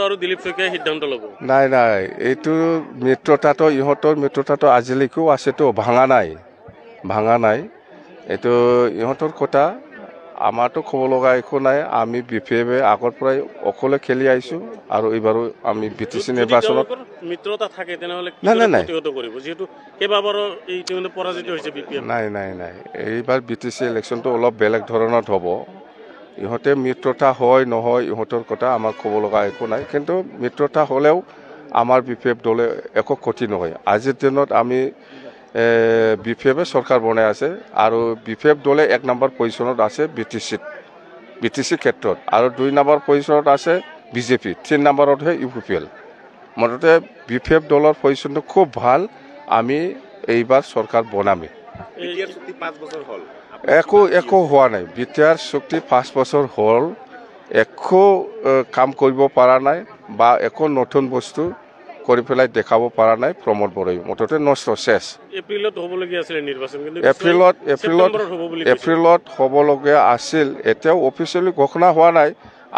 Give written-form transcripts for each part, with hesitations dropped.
আৰু দিলীপ শইকীয়াই সিদ্ধান্ত ল'ব। নাই নাই, এইটো মিত্ৰতাটো ইহঁতৰ মিত্ৰতাটো আজিলৈকেও আছেতো, ভাঙা নাই। এইটো ইহঁতৰ কথা, আমাৰতো ক'ব লগা একো নাই। আমি BPF আগৰ পৰাই অকলে খেলি আহিছোঁ আৰু এইবাৰো আমি BTC নিৰ্বাচনত মিত্ৰতা থাকে তেনেহ'লে নাই প্ৰতিহত কৰিব, যিহেতু কেইবাবাৰো এই পৰাজিত হৈছে BPF। নাই, এইবাৰ BTC ইলেকশ্যনটো অলপ বেলেগ ধৰণত হ'ব। ইহঁতে মিত্ৰতা হয় নহয় ইহঁতৰ কথা আমাৰ ক'ব লগা একো নাই, কিন্তু মিত্ৰতা হ'লেও আমাৰ BPF দলে একো ক্ষতি নহয়। আজিৰ দিনত আমি BPF চৰকাৰ বনাই আছে আৰু BPF দলে 1 নম্বৰ পজিশ্যনত আছে BTC ক্ষেত্ৰত, আৰু 2 নম্বৰ পজিশ্যনত আছে BJP, 3 নম্বৰতহে UPPL। মুঠতে BPF দলৰ পজিশ্যনটো খুব ভাল, আমি এইবাৰ চৰকাৰ বনামেই। একো হোৱা নাই, বিটিআৰ চুক্তি 5 বছৰ হ'ল, একো কাম কৰিব পৰা নাই বা একো নতুন বস্তু কৰি পেলাই দেখাব পৰা নাই প্ৰমোদ বড়োই। মুঠতে নষ্ট শেষ। এপ্ৰিলত হ'বলগীয়া আছিল নিৰ্বাচন, কিন্তু এপ্ৰিলত হ'বলগীয়া আছিল, এতিয়াও অফিচিয়েলি ঘোষণা হোৱা নাই।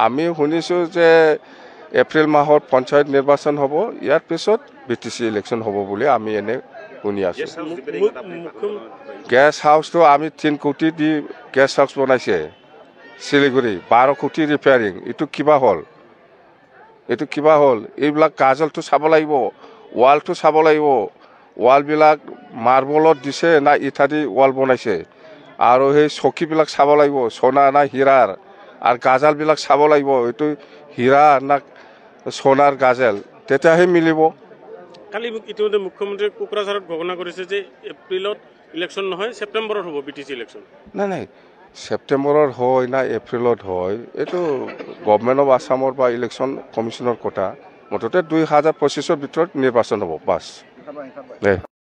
আমি শুনিছোঁ যে এপ্ৰিল মাহত পঞ্চায়ত নিৰ্বাচন হ'ব, ইয়াৰ পিছত BTC ইলেকশ্যন হ'ব বুলি আমি এনে শুনি আছোঁ। গেষ্ট হাউচটো আমি 3 কোটি দি গেষ্ট হাউচ বনাইছে শিলিগুৰি, 12 কোটি ৰিপেয়াৰিং। এইটো কিবা হ'ল? এইবিলাক কাজলটো চাব লাগিব, ৱালটো চাব লাগিব। ৱালবিলাক মাৰ্বলত দিছে না ইটা দি ৱাল বনাইছে, আৰু সেই চকীবিলাক চাব লাগিব সোণা না হীৰাৰ, আৰু গাজালবিলাক চাব লাগিব এইটো হীৰা না সোণাৰ গাজেল, তেতিয়াহে মিলিব। কালি ইতিমধ্যে মুখ্যমন্ত্ৰীয়ে কোকৰাঝাৰত ঘোষণা কৰিছে যে এপ্ৰিলত ইলেকশ্যন নহয়, ছেপ্টেম্বৰত হ'ব BTC ইলেকশ্যন। নাই, ছেপ্টেম্বৰত হয় না এপ্ৰিলত হয়, এইটো গভৰ্ণমেণ্ট অফ আছামৰ বা ইলেকশ্যন কমিশ্যনৰ কথা। মুঠতে 2025ৰ ভিতৰত নিৰ্বাচন হ'ব, বাছ।